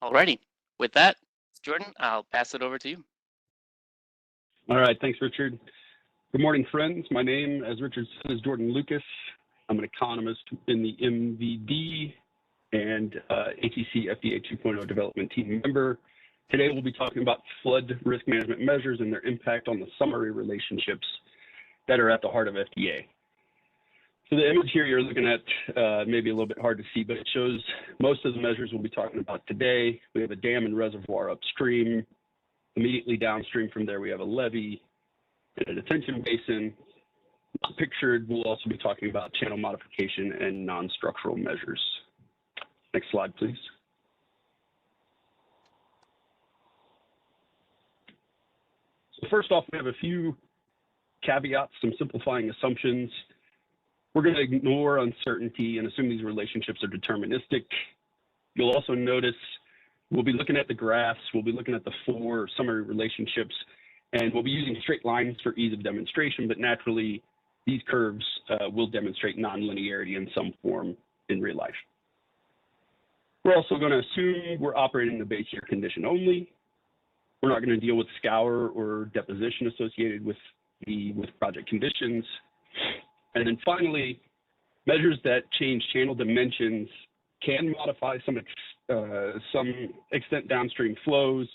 Alrighty. With that, Jordan, I'll pass it over to you. All right, thanks, Richard. Good morning, friends. My name, as Richard said, is Jordan Lucas. I'm an economist in the MVD and HEC-FDA 2.0 development team member. Today, we'll be talking about flood risk management measures and their impact on the summary relationships that are at the heart of FDA. So the image here you're looking at maybe a little bit hard to see, but it shows most of the measures we'll be talking about today. We have a dam and reservoir upstream. Immediately downstream from there, we have a levee and a detention basin. Pictured, we'll also be talking about channel modification and non-structural measures. Next slide, please. So first off, we have a few caveats, some simplifying assumptions. We're going to ignore uncertainty and assume these relationships are deterministic. You'll also notice we'll be looking at the graphs, we'll be looking at the four summary relationships, and we'll be using straight lines for ease of demonstration, but naturally, these curves will demonstrate nonlinearity in some form in real life. We're also going to assume we're operating the base year condition only. We're not going to deal with scour or deposition associated with project conditions. And then finally, measures that change channel dimensions can modify some extent downstream flows,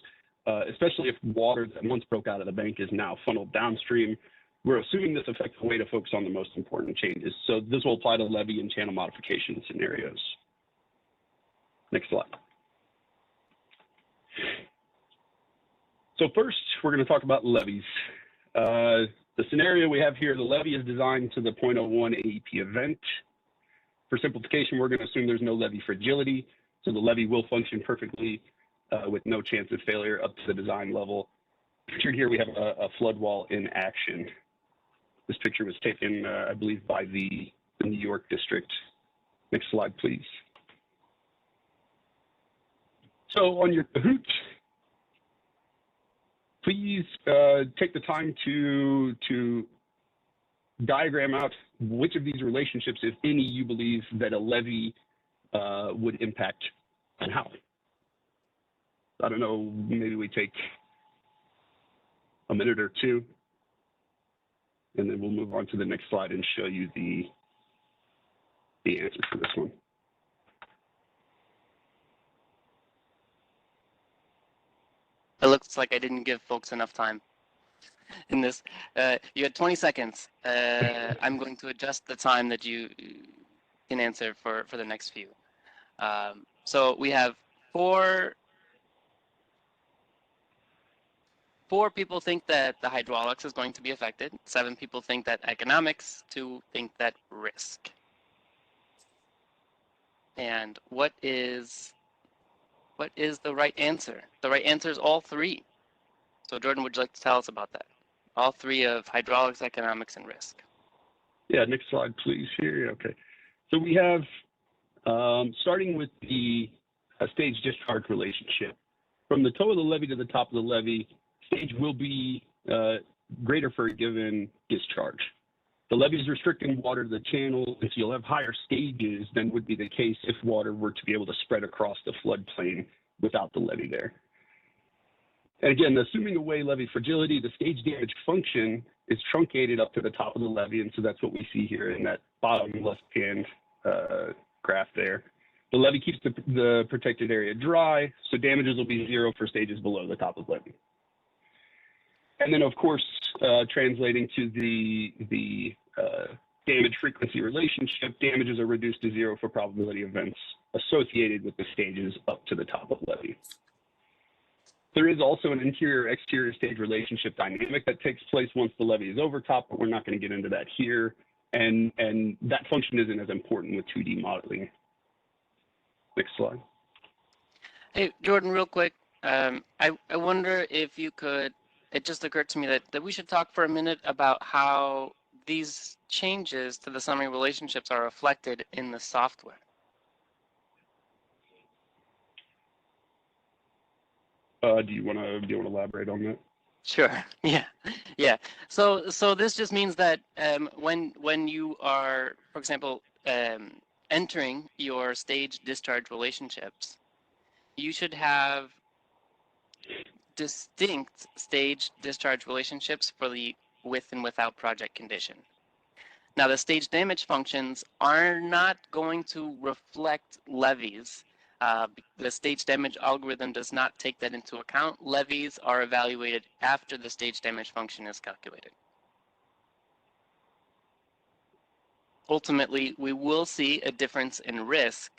especially if water that once broke out of the bank is now funneled downstream. We're assuming this affects the way to focus on the most important changes. So this will apply to levee and channel modification scenarios. Next slide. So first, we're going to talk about levees. The scenario we have here, the levee is designed to the 0.01 AEP event. For simplification, we're going to assume there's no levee fragility, so the levee will function perfectly with no chance of failure up to the design level. Pictured here, we have a flood wall in action. This picture was taken, I believe, by the New York district. Next slide, please. So on your Kahoot, please take the time to diagram out which of these relationships, if any, you believe that a levee would impact and how. I don't know, maybe we take a minute or two, and then we'll move on to the next slide and show you the answer for this one. It looks like I didn't give folks enough time in this. You had 20 seconds. I'm going to adjust the time that you can answer for the next few. So we have four people think that the hydraulics is going to be affected. 7 people think that economics. 2 think that risk. And what is the right answer? The right answer is all 3. So Jordan, would you like to tell us about that? All 3 of hydraulics, economics, and risk. Yeah, next slide, please. Here, okay. So we have, starting with the stage discharge relationship. From the toe of the levee to the top of the levee, stage will be greater for a given discharge. The levee is restricting water to the channel, and so you'll have higher stages than would be the case if water were to be able to spread across the floodplain without the levee there. And again, assuming away levee fragility, the stage damage function is truncated up to the top of the levee, and so that's what we see here in that bottom left-hand graph there. The levee keeps the protected area dry, so damages will be 0 for stages below the top of the levee. And then, of course, translating to the damage frequency relationship, damages are reduced to 0 for probability events associated with the stages up to the top of the levee. There is also an interior-exterior stage relationship dynamic that takes place once the levee is over top, but we're not going to get into that here. And that function isn't as important with 2D modeling. Next slide. Hey, Jordan, real quick. I wonder if you could, it just occurred to me that we should talk for a minute about how these changes to the summary relationships are reflected in the software. Do you want to elaborate on that? Sure. Yeah. So this just means that when you are, for example, entering your stage discharge relationships, you should have distinct stage discharge relationships for the with and without project condition. Now, the stage damage functions are not going to reflect levies. The stage damage algorithm does not take that into account. Levies are evaluated after the stage damage function is calculated. Ultimately, we will see a difference in risk.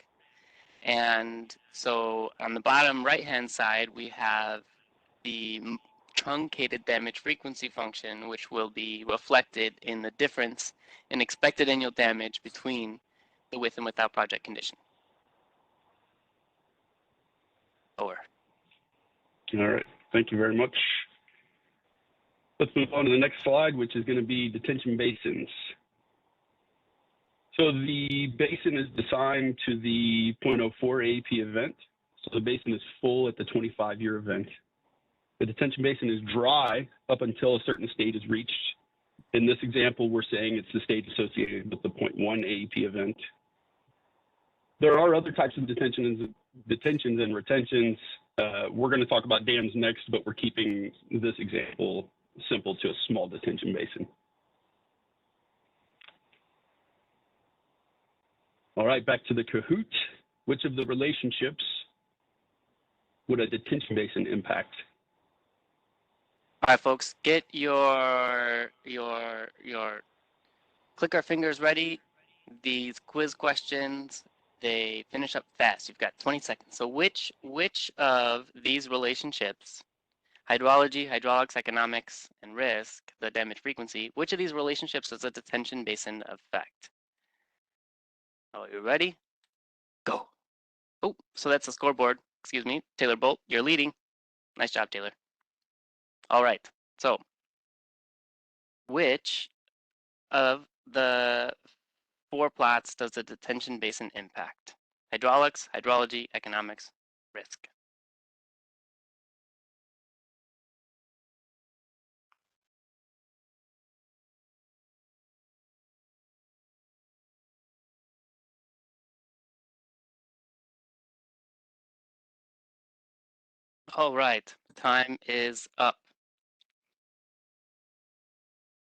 And so on the bottom right-hand side, we have the truncated damage frequency function, which will be reflected in the difference in expected annual damage between the with and without project condition. Over. All right, thank you very much. Let's move on to the next slide, which is going to be detention basins. So the basin is assigned to the 0.04 AEP event. So the basin is full at the 25-year event. The detention basin is dry up until a certain stage is reached. In this example, we're saying it's the stage associated with the 0.1 AEP event. There are other types of detentions and retentions. We're going to talk about dams next, but we're keeping this example simple to a small detention basin. All right, back to the Kahoot. Which of the relationships would a detention basin impact? All right, folks, get your click our fingers ready. These quiz questions, they finish up fast. You've got 20 seconds. So which of these relationships, hydrology, hydraulics, economics, and risk, the damage frequency, which of these relationships does a detention basin affect? Are you ready? Go. Oh, so that's the scoreboard. Excuse me. Taylor Bolt, you're leading. Nice job, Taylor. All right. So which of the 4 plots does the detention basin impact? Hydraulics, hydrology, economics, risk. All right, time is up.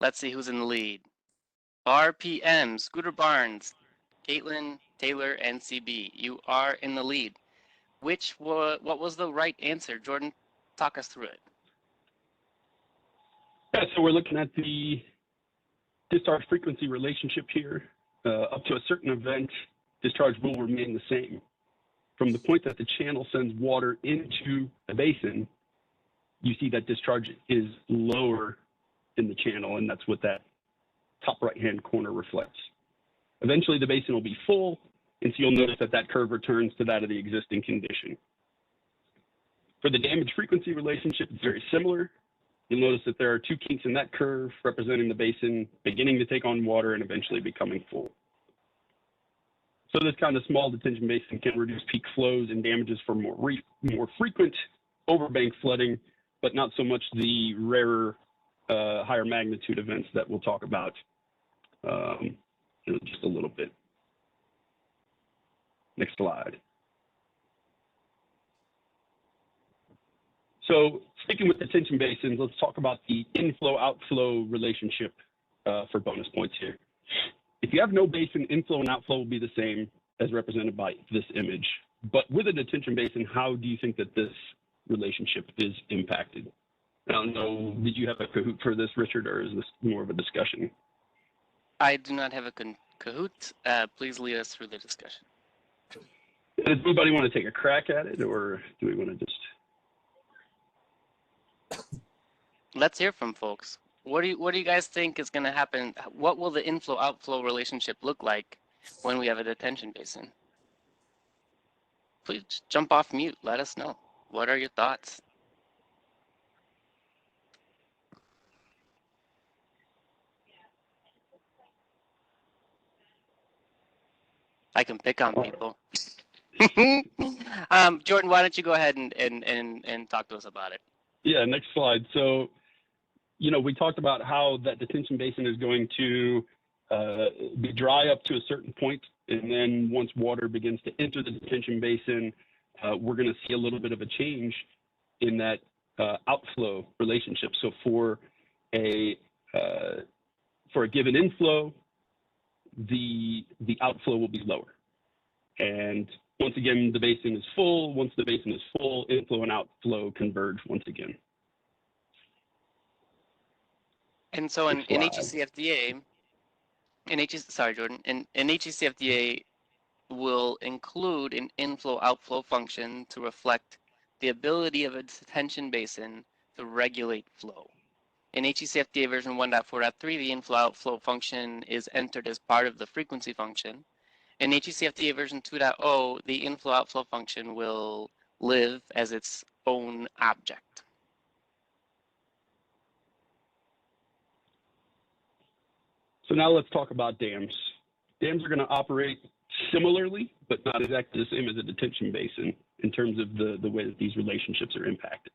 Let's see who's in the lead. RPM, Scooter Barnes, Caitlin, Taylor, and CB. You are in the lead. What was the right answer? Jordan, talk us through it. Yeah, so we're looking at the discharge frequency relationship here. Up to a certain event, discharge will remain the same. From the point that the channel sends water into the basin, you see that discharge is lower in the channel, and that's what that top right-hand corner reflects. Eventually, the basin will be full, and so you'll notice that that curve returns to that of the existing condition. For the damage frequency relationship, it's very similar. You'll notice that there are 2 kinks in that curve representing the basin beginning to take on water and eventually becoming full. So this kind of small detention basin can reduce peak flows and damages for more frequent overbank flooding, but not so much the rarer, higher magnitude events that we'll talk about in just a little bit. Next slide. So sticking with detention basins, let's talk about the inflow-outflow relationship for bonus points here. If you have no basin, inflow and outflow will be the same as represented by this image. But with a detention basin, how do you think that this relationship is impacted? I don't know, did you have a Kahoot for this, Richard, or is this more of a discussion? I do not have a Kahoot. Please lead us through the discussion. Does anybody want to take a crack at it, or do we want to just... Let's hear from folks. What do you guys think is going to happen? What will the inflow-outflow relationship look like when we have a detention basin? Please jump off mute. Let us know. What are your thoughts? I can pick on people. Jordan, why don't you go ahead and talk to us about it? Yeah, next slide. So, you know, we talked about how that detention basin is going to be dry up to a certain point, and then once water begins to enter the detention basin, we're going to see a little bit of a change in that outflow relationship. So for a given inflow, the outflow will be lower. And once again, the basin is full. Once the basin is full, inflow and outflow converge once again. And so in HEC-FDA, sorry, Jordan, in HEC-FDA will include an inflow-outflow function to reflect the ability of a detention basin to regulate flow. In HEC-FDA version 1.4.3, the inflow-outflow function is entered as part of the frequency function. In HEC-FDA version 2.0, the inflow-outflow function will live as its own object. So now let's talk about dams. Dams are going to operate similarly, but not exactly the same as a detention basin in terms of the way that these relationships are impacted.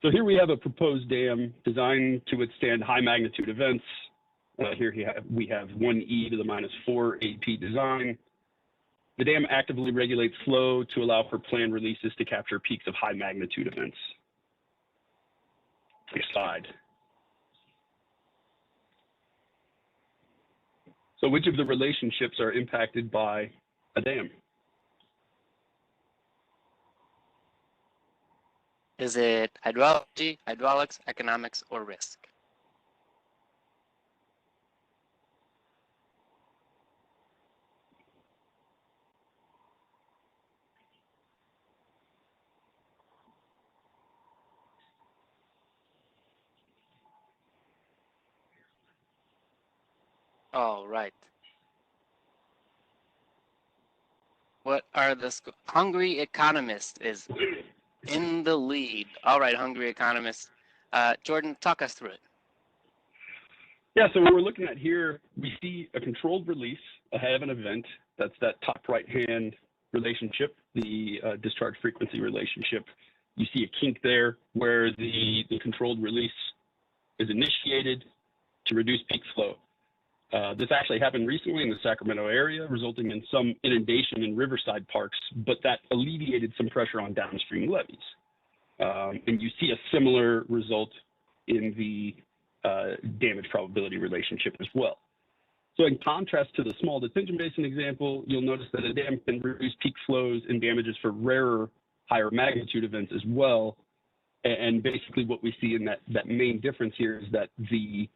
So here we have a proposed dam designed to withstand high magnitude events. Here we have 1e to the minus 4 AP design. The dam actively regulates flow to allow for planned releases to capture peaks of high magnitude events. Next slide. So which of the relationships are impacted by a dam? Is it hydrology, hydraulics, economics, or risk? All right. What are the Hungry Economist is in the lead. All right, Hungry Economist. Jordan, talk us through it. Yeah, so what we're looking at here, we see a controlled release ahead of an event. That's that top right-hand relationship, the discharge frequency relationship. You see a kink there where the controlled release is initiated to reduce peak flow. This actually happened recently in the Sacramento area, resulting in some inundation in riverside parks, but that alleviated some pressure on downstream levees. And you see a similar result in the damage probability relationship as well. So in contrast to the small detention basin example, you'll notice that a dam can reduce peak flows and damages for rarer, higher magnitude events as well. And basically what we see in that main difference here is that the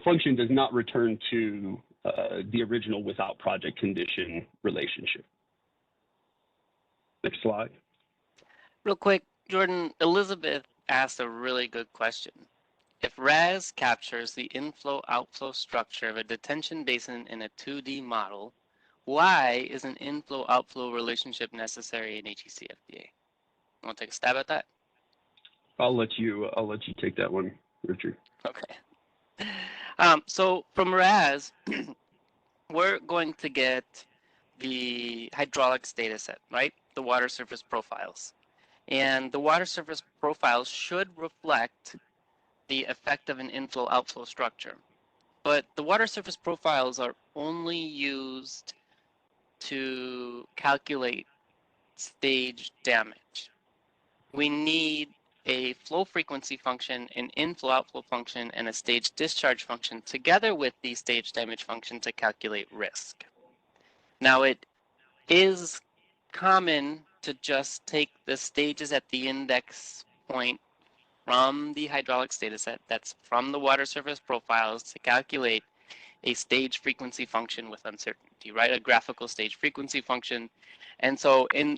function does not return to the original without project condition relationship. Next slide. Real quick, Jordan, Elizabeth asked a really good question. If RAS captures the inflow-outflow structure of a detention basin in a 2D model, why is an inflow-outflow relationship necessary in HEC-FDA? Want to take a stab at that? I'll let you take that one, Richard. Okay. So from RAS, we're going to get the hydraulics data set, right? The water surface profiles. And the water surface profiles should reflect the effect of an inflow-outflow structure. But the water surface profiles are only used to calculate stage damage. We need a flow frequency function, an inflow-outflow function, and a stage discharge function together with the stage damage function to calculate risk. Now, it is common to just take the stages at the index point from the hydraulics data set, that's from the water surface profiles, to calculate a stage frequency function with uncertainty, right? A graphical stage frequency function. And so in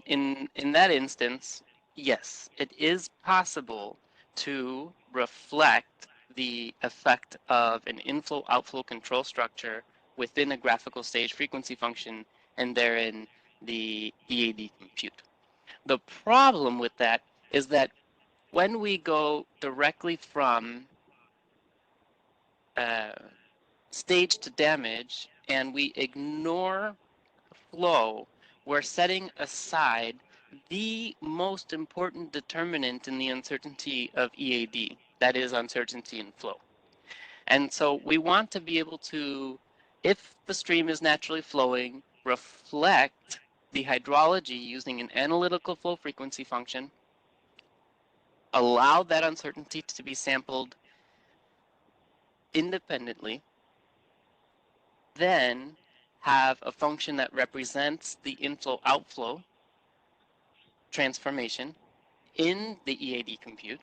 that instance, yes, it is possible to reflect the effect of an inflow-outflow control structure within a graphical stage frequency function, and therein the EAD compute. The problem with that is that when we go directly from stage to damage and we ignore flow, we're setting aside the most important determinant in the uncertainty of EAD, that is uncertainty in flow. And so we want to be able to, if the stream is naturally flowing, reflect the hydrology using an analytical flow frequency function, allow that uncertainty to be sampled independently, then have a function that represents the inflow-outflow transformation in the EAD compute,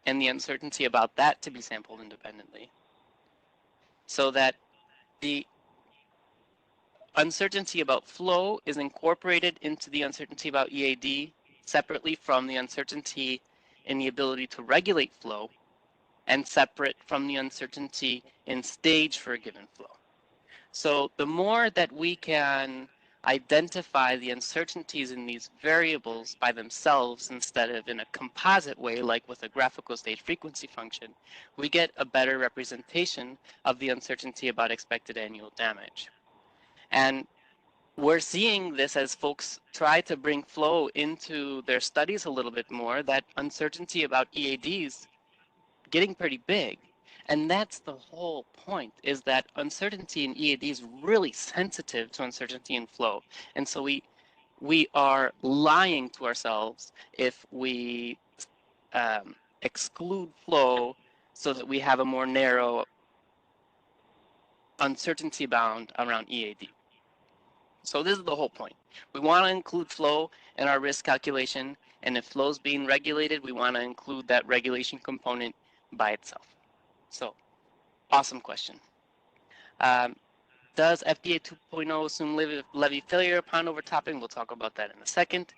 and the uncertainty about that to be sampled independently, so that the uncertainty about flow is incorporated into the uncertainty about EAD separately from the uncertainty in the ability to regulate flow, and separate from the uncertainty in stage for a given flow. So the more that we can identify the uncertainties in these variables by themselves instead of in a composite way, like with a graphical stage frequency function, we get a better representation of the uncertainty about expected annual damage. And we're seeing this as folks try to bring flow into their studies a little bit more, that uncertainty about EADs getting pretty big. And that's the whole point, is that uncertainty in EAD is really sensitive to uncertainty in flow. And so we are lying to ourselves if we exclude flow so that we have a more narrow uncertainty bound around EAD. So this is the whole point. We want to include flow in our risk calculation, and if flow is being regulated, we want to include that regulation component by itself. So, awesome question. Does FDA 2.0 assume levy failure upon overtopping? We'll talk about that in a second.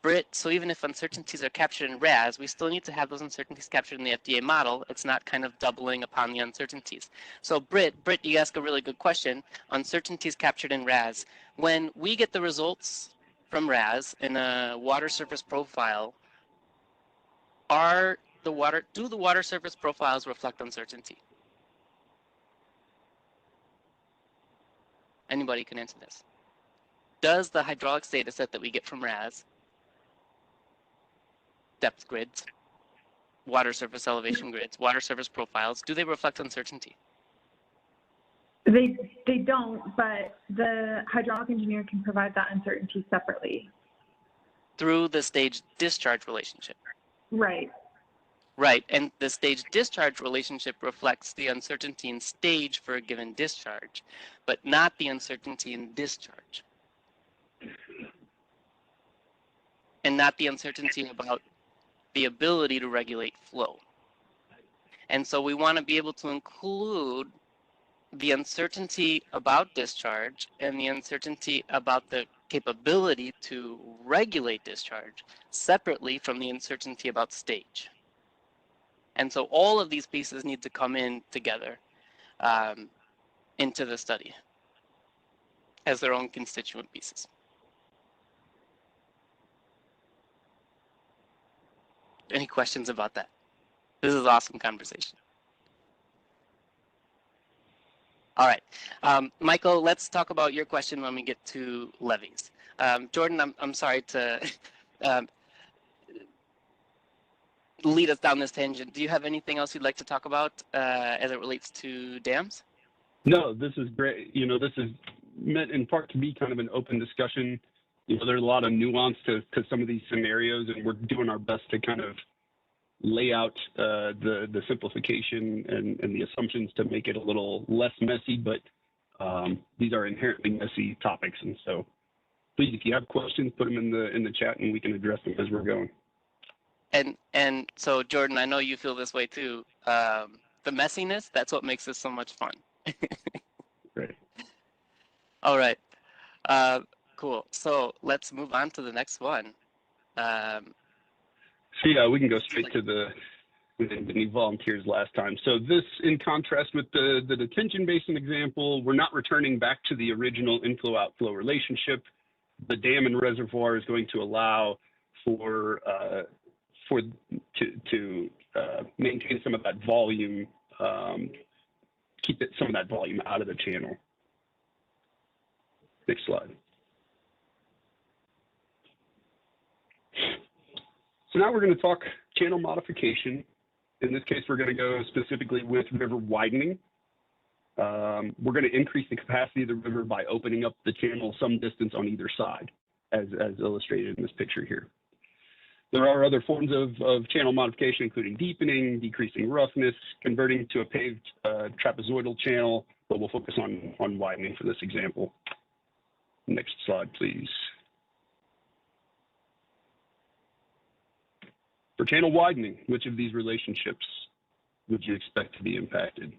Britt, so even if uncertainties are captured in RAS, we still need to have those uncertainties captured in the FDA model. It's not kind of doubling upon the uncertainties. So Britt, you ask a really good question. Uncertainties captured in RAS. When we get the results from RAS in a water surface profile, do the water surface profiles reflect uncertainty? Anybody can answer this. Does the hydraulics data set that we get from RAS, depth grids, water surface elevation grids, water surface profiles, do they reflect uncertainty? They don't, but the hydraulic engineer can provide that uncertainty separately. Through the stage discharge relationship. Right. Right, and the stage discharge relationship reflects the uncertainty in stage for a given discharge, but not the uncertainty in discharge. And not the uncertainty about the ability to regulate flow. And so we want to be able to include the uncertainty about discharge and the uncertainty about the capability to regulate discharge separately from the uncertainty about stage. And so all of these pieces need to come in together into the study as their own constituent pieces. Any questions about that? This is awesome conversation. All right, Michael, let's talk about your question when we get to levies. Jordan, I'm sorry to lead us down this tangent. Do you have anything else you'd like to talk about as it relates to dams? No, this is great. You know, this is meant in part to be kind of an open discussion. You know, there's a lot of nuance to some of these scenarios, and we're doing our best to kind of lay out the simplification and the assumptions to make it a little less messy, but these are inherently messy topics. And so please, if you have questions, put them in the chat and we can address them as we're going. And so, Jordan, I know you feel this way too. The messiness, that's what makes this so much fun. Great. All right. Cool. So let's move on to the next one. So yeah, we can go straight to we didn't get any volunteers last time. So this, in contrast with the detention basin example, we're not returning back to the original inflow-outflow relationship. The dam and reservoir is going to allow to maintain some of that volume, keep some of that volume out of the channel. Next slide. So now we're going to talk channel modification. In this case, we're going to go specifically with river widening. We're going to increase the capacity of the river by opening up the channel some distance on either side. as illustrated in this picture here. There are other forms of channel modification, including deepening, decreasing roughness, converting to a paved trapezoidal channel, but we'll focus on widening for this example. Next slide, please. For channel widening, which of these relationships would you expect to be impacted?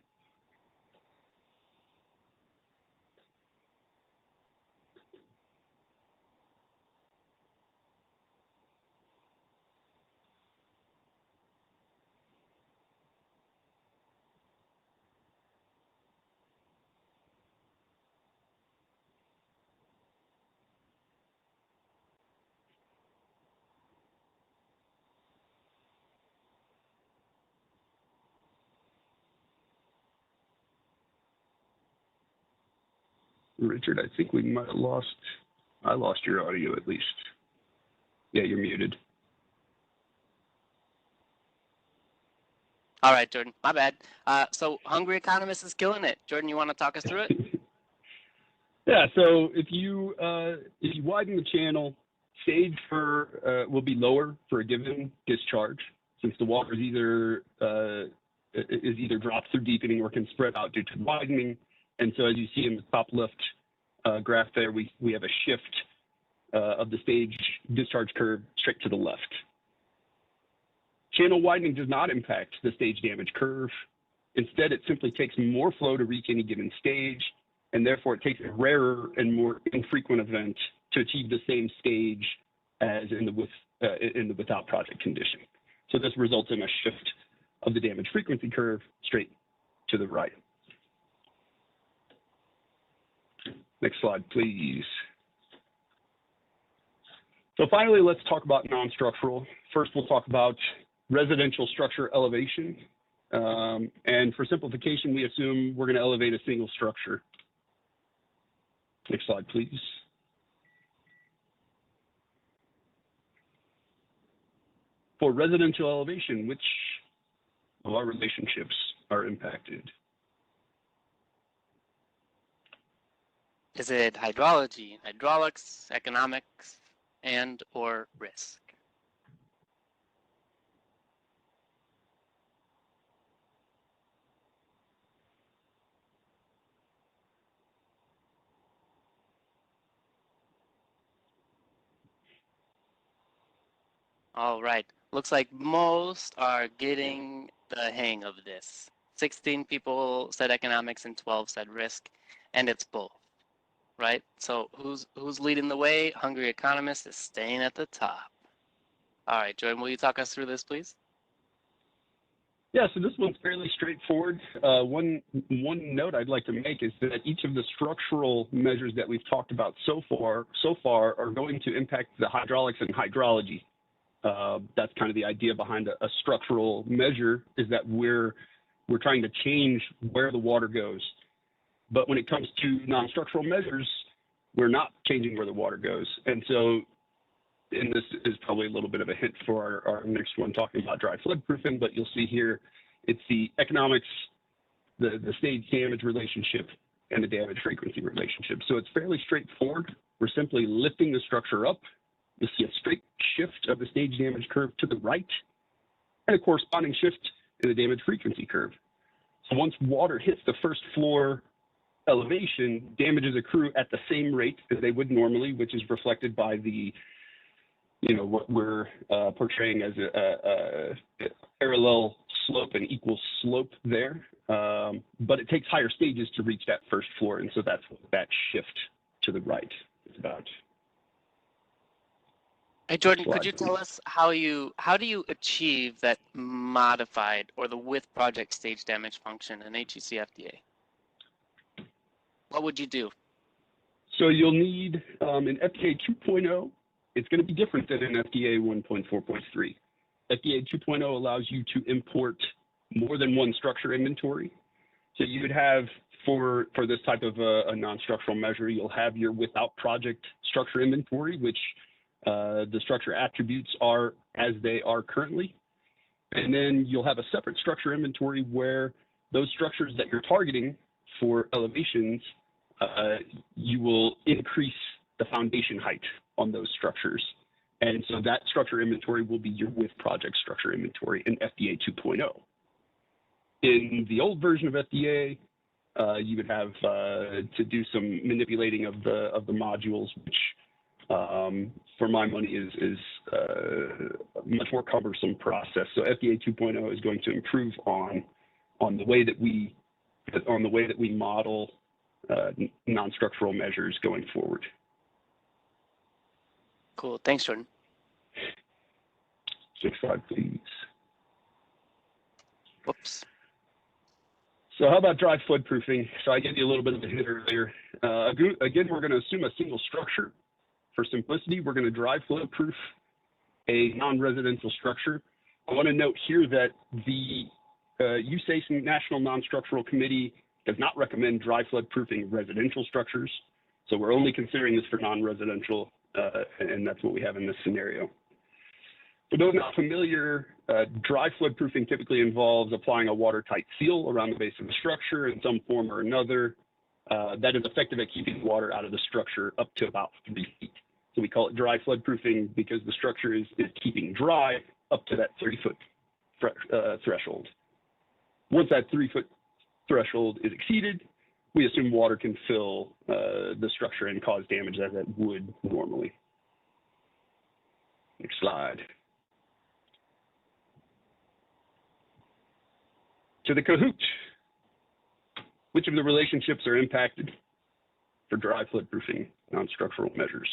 Richard, I think we might have I lost your audio at least. Yeah, you're muted. All right, Jordan, my bad. So Hungry Economist is killing it. Jordan, you want to talk us through it? Yeah, so if you widen the channel, stage will be lower for a given discharge, since the water is either dropped through deepening or can spread out due to widening. And so as you see in the top left graph there, we have a shift of the stage discharge curve straight to the left. Channel widening does not impact the stage damage curve. Instead, it simply takes more flow to reach any given stage, and therefore it takes a rarer and more infrequent event to achieve the same stage as in the without project condition. So this results in a shift of the damage frequency curve straight to the right. Next slide, please. So finally, let's talk about non-structural. First, we'll talk about residential structure elevation. And for simplification, we assume we're going to elevate a single structure. Next slide, please. For residential elevation, which of our relationships are impacted? Is it hydrology, hydraulics, economics, and or risk? All right. Looks like most are getting the hang of this. 16 people said economics and 12 said risk, and it's both. Right? So who's leading the way? Hungry Economist is staying at the top. All right, Jordan, will you talk us through this, please? Yeah, so this one's fairly straightforward. One note I'd like to make is that each of the structural measures that we've talked about so far are going to impact the hydraulics and hydrology. That's kind of the idea behind a structural measure, is that we're trying to change where the water goes. But when it comes to non-structural measures, we're not changing where the water goes. And so, and this is probably a little bit of a hint for our next one, talking about dry flood proofing, but you'll see here, it's the economics, the stage damage relationship, and the damage frequency relationship. So it's fairly straightforward. We're simply lifting the structure up. You'll see a straight shift of the stage damage curve to the right, and a corresponding shift in the damage frequency curve. So once water hits the first floor elevation, damages accrue at the same rate as they would normally, which is reflected by the, what we're portraying as a parallel slope and equal slope there. But it takes higher stages to reach that first floor, and so that's what that shift to the right is about. Hey, Jordan, could you tell us how do you achieve that modified or the with project stage damage function in HEC-FDA? What would you do? So you'll need an FDA 2.0. It's going to be different than an FDA 1.4.3. FDA 2.0 allows you to import more than one structure inventory. So you would have, for this type of a non-structural measure, you'll have your without project structure inventory, which the structure attributes are as they are currently. And then you'll have a separate structure inventory where those structures that you're targeting for elevations, you will increase the foundation height on those structures. And so that structure inventory will be your with project structure inventory in FDA 2.0. In the old version of FDA, you would have to do some manipulating of the modules, which for my money is a much more cumbersome process. So FDA 2.0 is going to improve on the way that we model non-structural measures going forward. Cool. Thanks, Jordan. Next slide, please. Whoops. So how about dry flood proofing? So I gave you a little bit of a hint earlier. Again, we're going to assume a single structure. For simplicity, we're going to dry flood proof a non-residential structure. I want to note here that the USACE National Non-Structural Committee does not recommend dry flood proofing residential structures. So we're only considering this for non-residential, and that's what we have in this scenario. For those not familiar, dry flood proofing typically involves applying a watertight seal around the base of the structure in some form or another that is effective at keeping water out of the structure up to about 3 feet. So we call it dry flood proofing because the structure is keeping dry up to that 30-foot threshold. Once that 3-foot threshold is exceeded, we assume water can fill the structure and cause damage as it would normally. Next slide. To the Kahoot. Which of the relationships are impacted for dry flood proofing non-structural measures?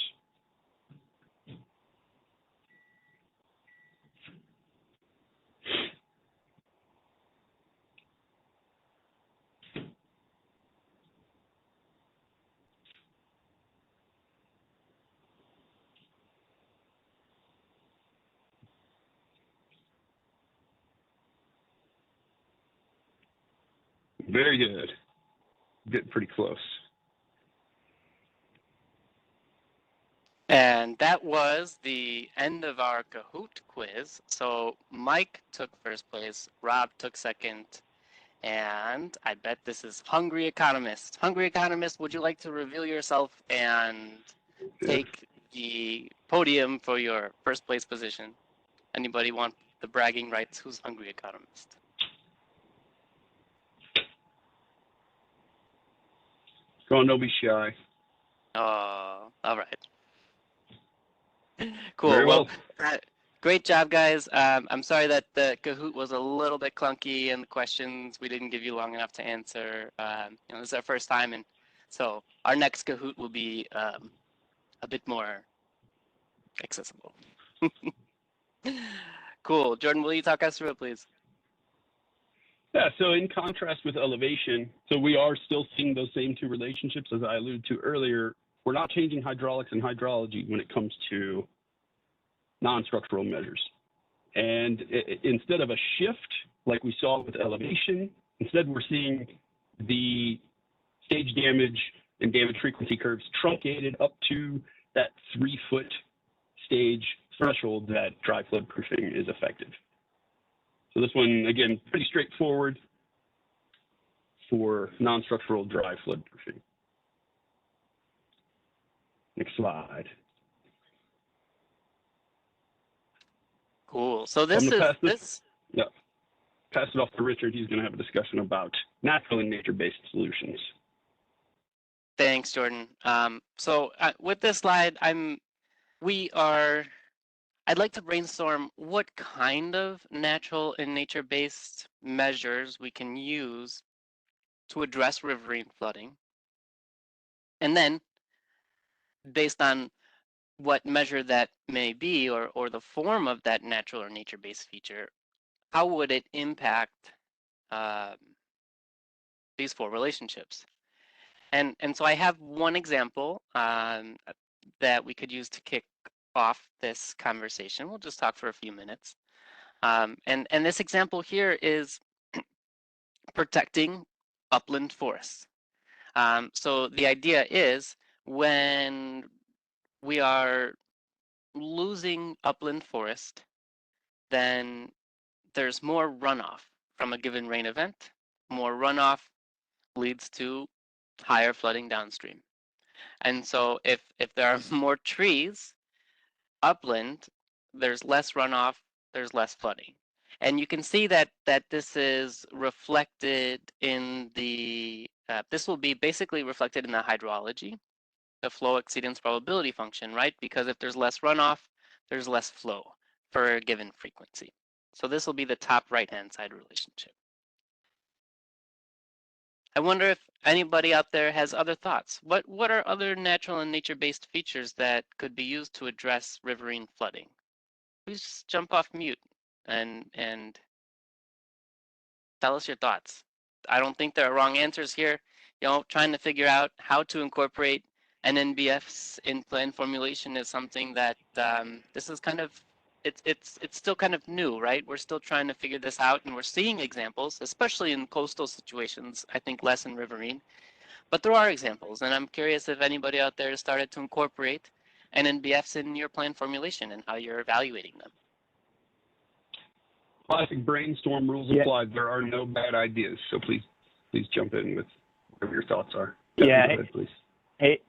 Very good. Getting pretty close. And that was the end of our Kahoot quiz. So Mike took first place, Rob took second, and I bet this is Hungry Economist. Hungry Economist, would you like to reveal yourself and take the podium for your first place position? Anybody want the bragging rights? Who's Hungry Economist? Go on, don't be shy. Oh, all right. Cool. Very well. Great job, guys. I'm sorry that the Kahoot was a little bit clunky and the questions we didn't give you long enough to answer. This is our first time, and so our next Kahoot will be a bit more accessible. Cool. Jordan, will you talk us through it, please? Yeah, so in contrast with elevation, so we are still seeing those same two relationships as I alluded to earlier. We're not changing hydraulics and hydrology when it comes to non-structural measures. And instead of a shift like we saw with elevation, instead we're seeing the stage damage and damage frequency curves truncated up to that 3-foot stage threshold that dry flood proofing is effective. So this one, again, pretty straightforward for non-structural dry flood proofing. Next slide. Cool. So this is Yeah, pass it off to Richard. He's going to have a discussion about natural and nature-based solutions. Thanks, Jordan. So with this slide, I'd like to brainstorm what kind of natural and nature-based measures we can use to address riverine flooding. And then, based on what measure that may be or the form of that natural or nature-based feature, how would it impact these 4 relationships? And so I have one example that we could use to kick off this conversation. We'll just talk for a few minutes. And this example here is protecting upland forests. So the idea is when we are losing upland forest, then there's more runoff from a given rain event. More runoff leads to higher flooding downstream. And so if there are more trees upland, there's less runoff, there's less flooding. And you can see that this is reflected in the, this will be basically reflected in the hydrology, the flow exceedance probability function, right? Because if there's less runoff, there's less flow for a given frequency. So this will be the top right-hand side relationship. I wonder if anybody out there has other thoughts. What are other natural and nature-based features that could be used to address riverine flooding? Please just jump off mute and tell us your thoughts. I don't think there are wrong answers here. You know, trying to figure out how to incorporate NNBFs in plan formulation is something that this is kind of, it's still kind of new, right? We're still trying to figure this out, and we're seeing examples, especially in coastal situations. I think less in riverine, but there are examples, and I'm curious if anybody out there has started to incorporate NNBFs in your plan formulation and how you're evaluating them. Classic brainstorm rules apply. There are no bad ideas. So please jump in with whatever your thoughts are. Yeah. Go ahead, please. Hey,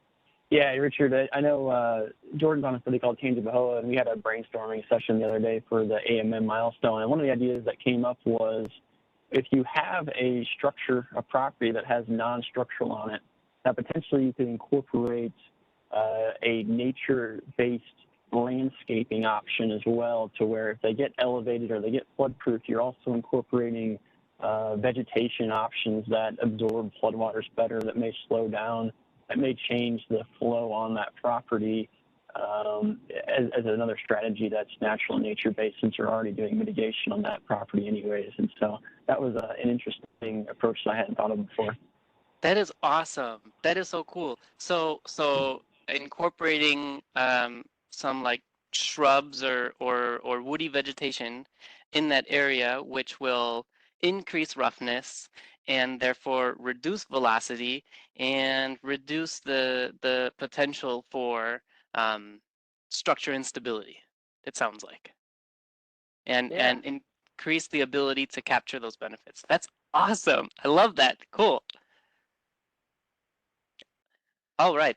yeah, Richard, I know Jordan's on a study called Change of Bahoa, and we had a brainstorming session the other day for the AMM milestone. And one of the ideas that came up was if you have a structure, a property that has non-structural on it, that potentially you could incorporate a nature-based landscaping option as well, to where if they get elevated or they get flood-proof, you're also incorporating vegetation options that absorb floodwaters better, that may slow down, that may change the flow on that property as another strategy that's natural and nature-based, since you're already doing mitigation on that property anyways. And so that was an interesting approach that I hadn't thought of before. That is awesome. That is so cool. So incorporating some like shrubs or woody vegetation in that area, which will increase roughness and therefore reduce velocity and reduce the potential for structure instability, it sounds like, and increase the ability to capture those benefits. That's awesome. I love that. Cool. All right.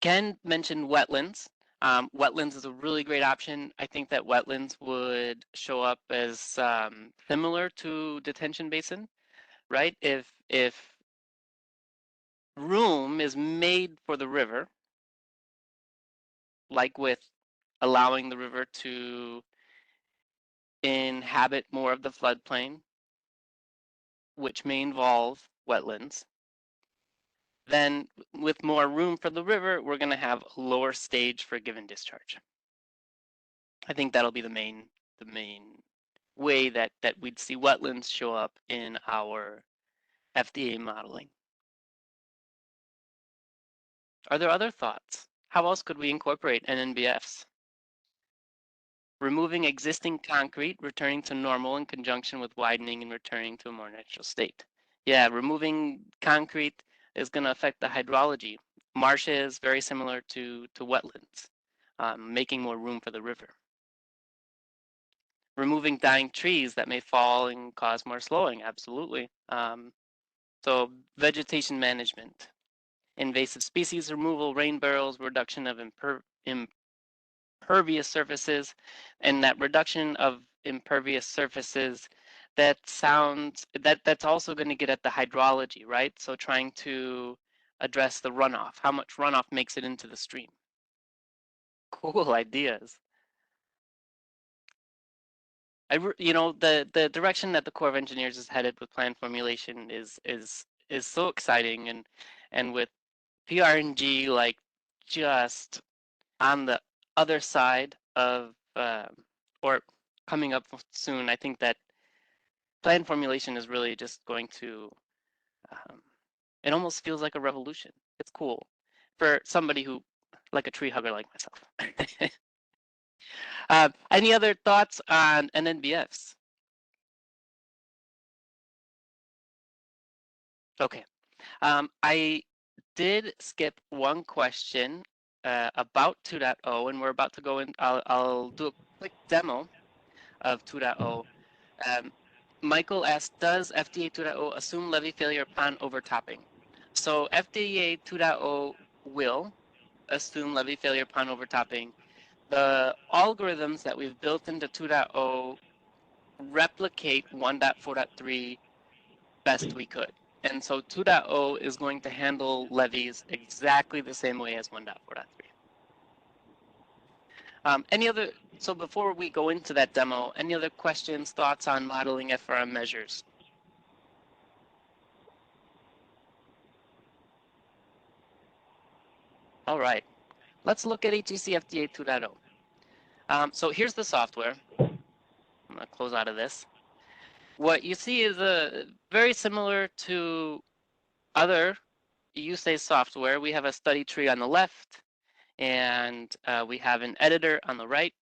Ken mentioned wetlands. Wetlands is a really great option. I think that wetlands would show up as similar to detention basin, right? If room is made for the river, like with allowing the river to inhabit more of the floodplain, which may involve wetlands, then with more room for the river, we're going to have a lower stage for a given discharge. I think that'll be the main way that we'd see wetlands show up in our FDA modeling. Are there other thoughts? How else could we incorporate NNBFs? Removing existing concrete, returning to normal in conjunction with widening and returning to a more natural state. Yeah, removing concrete is going to affect the hydrology. Marshes, very similar to wetlands, making more room for the river. Removing dying trees that may fall and cause more slowing, absolutely. So vegetation management, invasive species removal, rain barrels, reduction of impervious surfaces, and that reduction of impervious surfaces, that's also going to get at the hydrology, right? So trying to address the runoff, how much runoff makes it into the stream. Cool ideas. You know, the direction that the Corps of Engineers is headed with plan formulation is so exciting, and with PRNG like just on the other side of or coming up soon, I think that plan formulation is really just going to it almost feels like a revolution. It's cool for somebody who, like a tree hugger like myself. Any other thoughts on NNBFs? Okay. I did skip one question about 2.0, and we're about to go in. I'll do a quick demo of 2.0. Michael asked, does FDA 2.0 assume levee failure upon overtopping? So FDA 2.0 will assume levee failure upon overtopping. The algorithms that we've built into 2.0 replicate 1.4.3 best we could. And so 2.0 is going to handle levees exactly the same way as 1.4.3. So before we go into that demo, any other questions, thoughts on modeling FRM measures? All right, let's look at HEC-FDA 2.0. So here's the software. I'm gonna close out of this. What you see is very similar to other USACE software. We have a study tree on the left, and we have an editor on the right.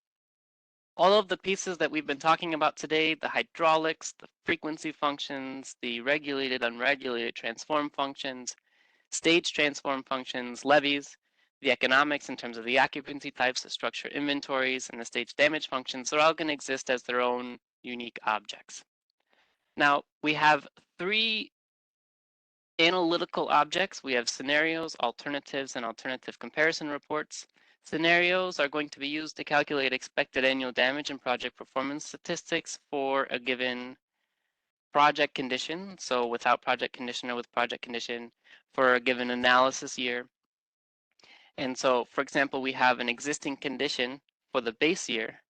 All of the pieces that we've been talking about today, the hydraulics, the frequency functions, the regulated, unregulated transform functions, stage transform functions, levies, the economics in terms of the occupancy types, the structure inventories, and the stage damage functions, they're all going to exist as their own unique objects. Now, we have three analytical objects. We have scenarios, alternatives, and alternative comparison reports. Scenarios are going to be used to calculate expected annual damage and project performance statistics for a given project condition. So without project condition or with project condition for a given analysis year. And so, for example, we have an existing condition for the base year.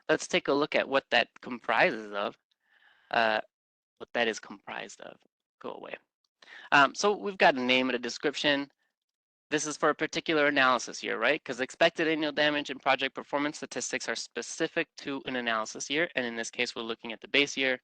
Let's take a look at what that comprises of, what that is comprised of. Go away. So we've got a name and a description. This is for a particular analysis year, right? Because expected annual damage and project performance statistics are specific to an analysis year. And in this case, we're looking at the base year.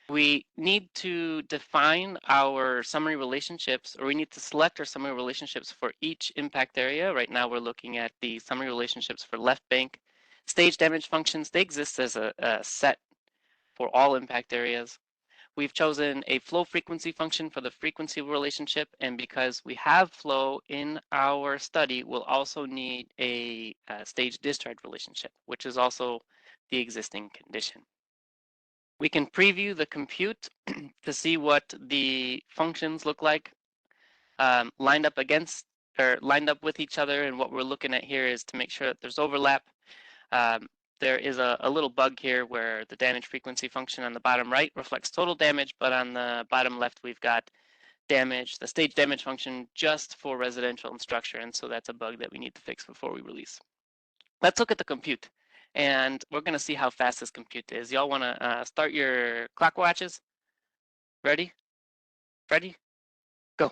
We need to define our summary relationships, or we need to select our summary relationships for each impact area. Right now, we're looking at the summary relationships for left bank. Stage damage functions, they exist as a set for all impact areas. We've chosen a flow frequency function for the frequency relationship, and because we have flow in our study, we'll also need a stage discharge relationship, which is also the existing condition. We can preview the compute to see what the functions look like lined up against or lined up with each other. And what we're looking at here is to make sure that there's overlap. There is a little bug here where the damage frequency function on the bottom right reflects total damage, but on the bottom left, we've got damage, the stage damage function just for residential and structure. And so that's a bug that we need to fix before we release. Let's look at the compute. And we're going to see how fast this compute is. Y'all want to start your clock watches? Ready? Ready? Go.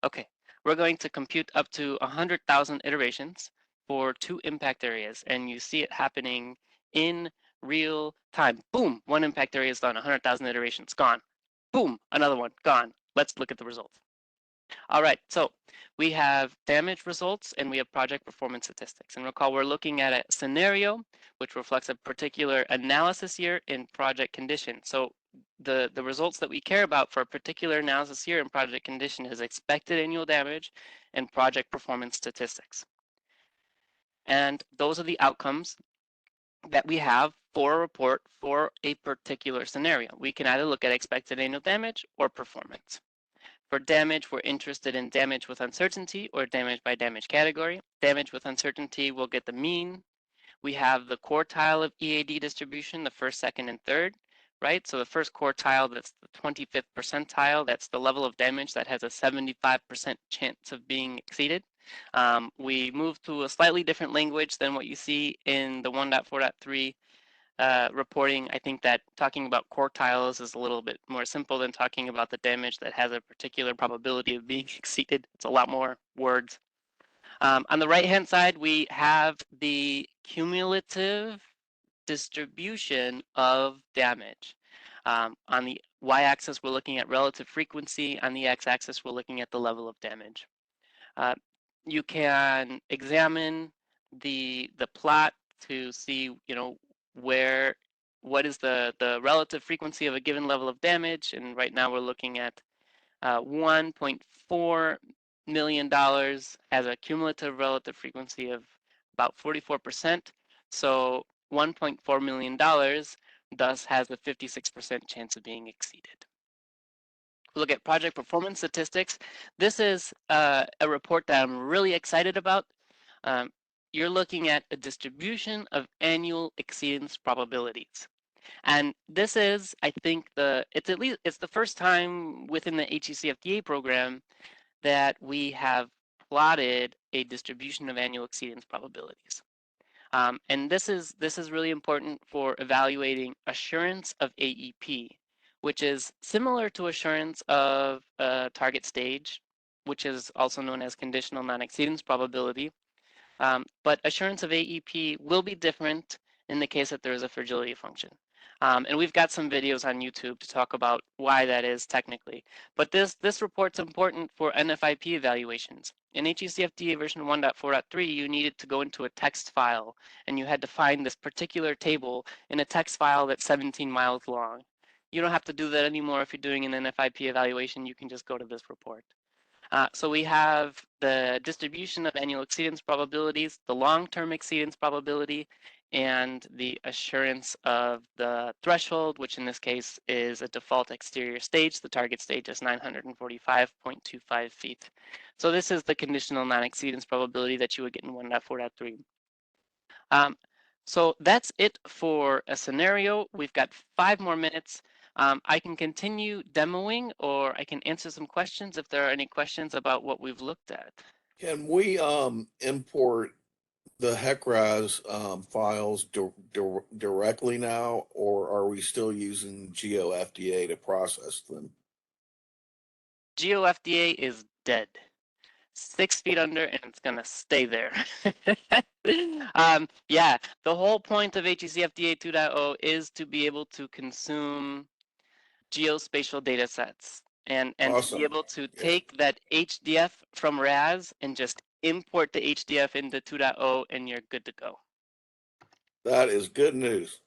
Okay. We're going to compute up to 100,000 iterations for 2 impact areas. And you see it happening in real time. Boom, 1 impact area is done, 100,000 iterations, gone. Boom, another one, gone. Let's look at the results. All right, so we have damage results and we have project performance statistics. And recall, we're looking at a scenario which reflects a particular analysis year in project condition. So the results that we care about for a particular analysis year in project condition is expected annual damage and project performance statistics. And those are the outcomes that we have for a report for a particular scenario. We can either look at expected annual damage or performance. For damage, we're interested in damage with uncertainty or damage by damage category. Damage with uncertainty, we'll get the mean. We have the quartile of EAD distribution, the first, second, and third, right? So the first quartile, that's the 25th percentile. That's the level of damage that has a 75% chance of being exceeded. We move to a slightly different language than what you see in the 1.4.3 reporting. I think that talking about quartiles is a little bit more simple than talking about the damage that has a particular probability of being exceeded. It's a lot more words. On the right-hand side, we have the cumulative distribution of damage. On the y-axis, we're looking at relative frequency. On the x-axis, we're looking at the level of damage. You can examine the plot to see, what is the relative frequency of a given level of damage. And right now we're looking at $1.4 million as a cumulative relative frequency of about 44%. So $1.4 million thus has a 56% chance of being exceeded. We look at project performance statistics. This is a report that I'm really excited about. You're looking at a distribution of annual exceedance probabilities. And this is, I think, it's the first time within the HEC-FDA program that we have plotted a distribution of annual exceedance probabilities. And this is really important for evaluating assurance of AEP, which is similar to assurance of target stage, which is also known as conditional non-exceedance probability. But assurance of AEP will be different in the case that there is a fragility function. And we've got some videos on YouTube to talk about why that is technically. But this report's important for NFIP evaluations. In HEC-FDA version 1.4.3, you needed to go into a text file, and you had to find this particular table in a text file that's 17 miles long. You don't have to do that anymore if you're doing an NFIP evaluation. You can just go to this report. So we have the distribution of annual exceedance probabilities, the long-term exceedance probability, and the assurance of the threshold, which in this case is a default exterior stage. The target stage is 945.25 feet. So this is the conditional non-exceedance probability that you would get in 1.4.3. So that's it for a scenario. We've got 5 more minutes. I can continue demoing, or I can answer some questions if there are any questions about what we've looked at. Can we import the HEC-RAS files directly now, or are we still using GEO-FDA to process them? GEO-FDA is dead. 6 feet under, and it's gonna stay there. Yeah, the whole point of HEC-FDA 2.0 is to be able to consume geospatial data sets and Awesome. to be able to take that HDF from RAS and just import the HDF into 2.0, and you're good to go. That is good news.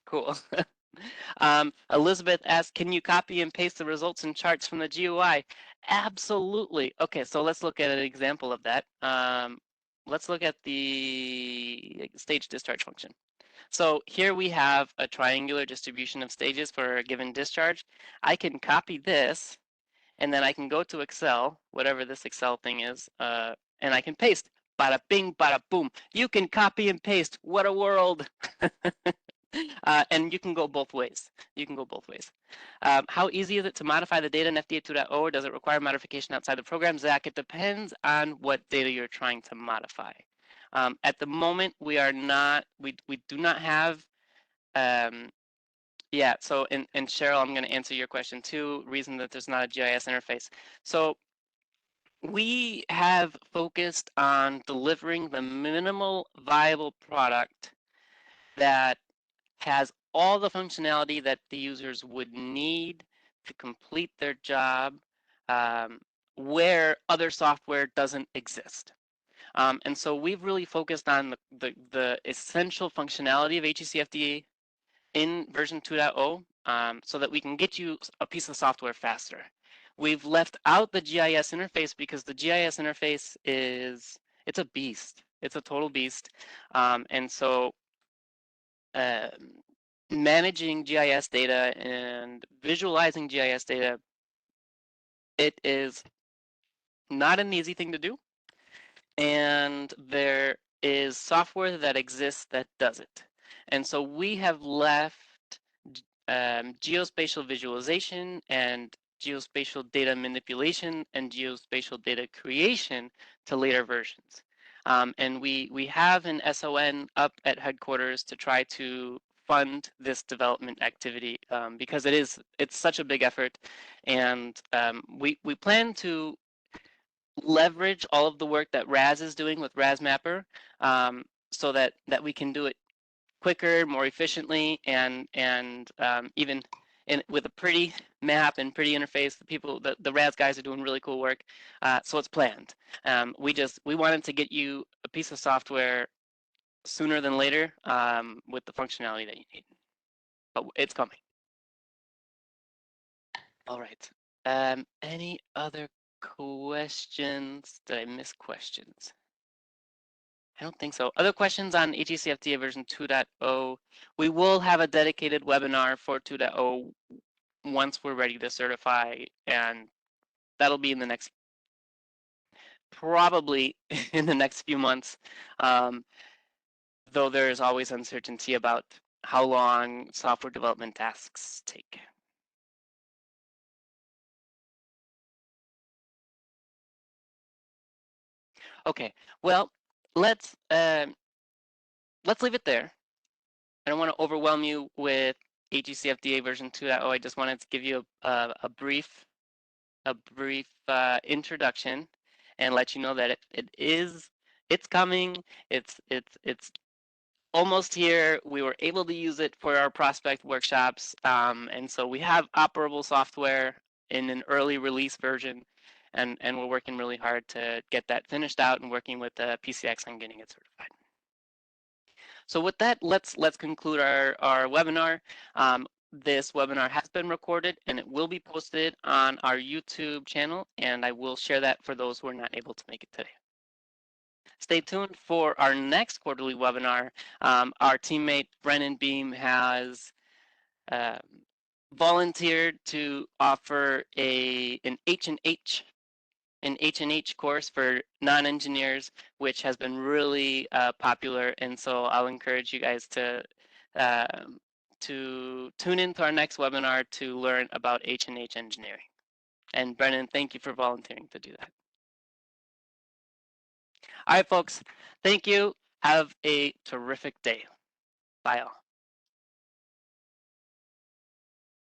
Cool. Elizabeth asked, can you copy and paste the results and charts from the GUI? Absolutely. Okay, so let's look at an example of that. Let's look at the stage discharge function. So here we have a triangular distribution of stages for a given discharge. I can copy this, and then I can go to Excel, whatever this Excel thing is, and I can paste. Bada bing, bada boom. You can copy and paste. What a world. And you can go both ways. You can go both ways. How easy is it to modify the data in FDA 2.0, or does it require modification outside the program? Zach, it depends on what data you're trying to modify. At the moment, we are not, we do not have, yeah, so, and Cheryl, I'm going to answer your question too, reason that there's not a GIS interface. So we have focused on delivering the minimal viable product that has all the functionality that the users would need to complete their job, where other software doesn't exist. And so we've really focused on the essential functionality of HEC-FDA in version 2.0, so that we can get you a piece of software faster. We've left out the GIS interface because the GIS interface it's a beast. It's a total beast. And so managing GIS data and visualizing GIS data, it is not an easy thing to do. And there is software that exists that does it. And so we have left geospatial visualization and geospatial data manipulation and geospatial data creation to later versions. And we have an SON up at headquarters to try to fund this development activity, because it's such a big effort. And we plan to leverage all of the work that RAS is doing with RAS Mapper, so that we can do it quicker, more efficiently, and even with a pretty map and pretty interface. The RAS guys are doing really cool work, so it's planned. We wanted to get you a piece of software sooner than later, with the functionality that you need, but it's coming. All right. Any other questions? Did I miss questions? I don't think so. Other questions on HEC-FDA version 2.0? We will have a dedicated webinar for 2.0 once we're ready to certify, and that'll be in the next, probably in the next few months, though there is always uncertainty about how long software development tasks take. Okay, well, let's leave it there. I don't want to overwhelm you with HEC-FDA version 2.0. I just wanted to give you a brief introduction and let you know that it's coming. It's almost here. We were able to use it for our prospect workshops, and so we have operable software in an early release version, and we're working really hard to get that finished out and working with the PCX on getting it certified. So with that, let's conclude our webinar. This webinar has been recorded and it will be posted on our YouTube channel, and I will share that for those who are not able to make it today. Stay tuned for our next quarterly webinar. Our teammate Brennan Beam has volunteered to offer an H&H course for non-engineers, which has been really popular, and so I'll encourage you guys to tune into our next webinar to learn about H&H engineering. And Brennan, thank you for volunteering to do that. All right, folks, thank you. Have a terrific day. Bye all.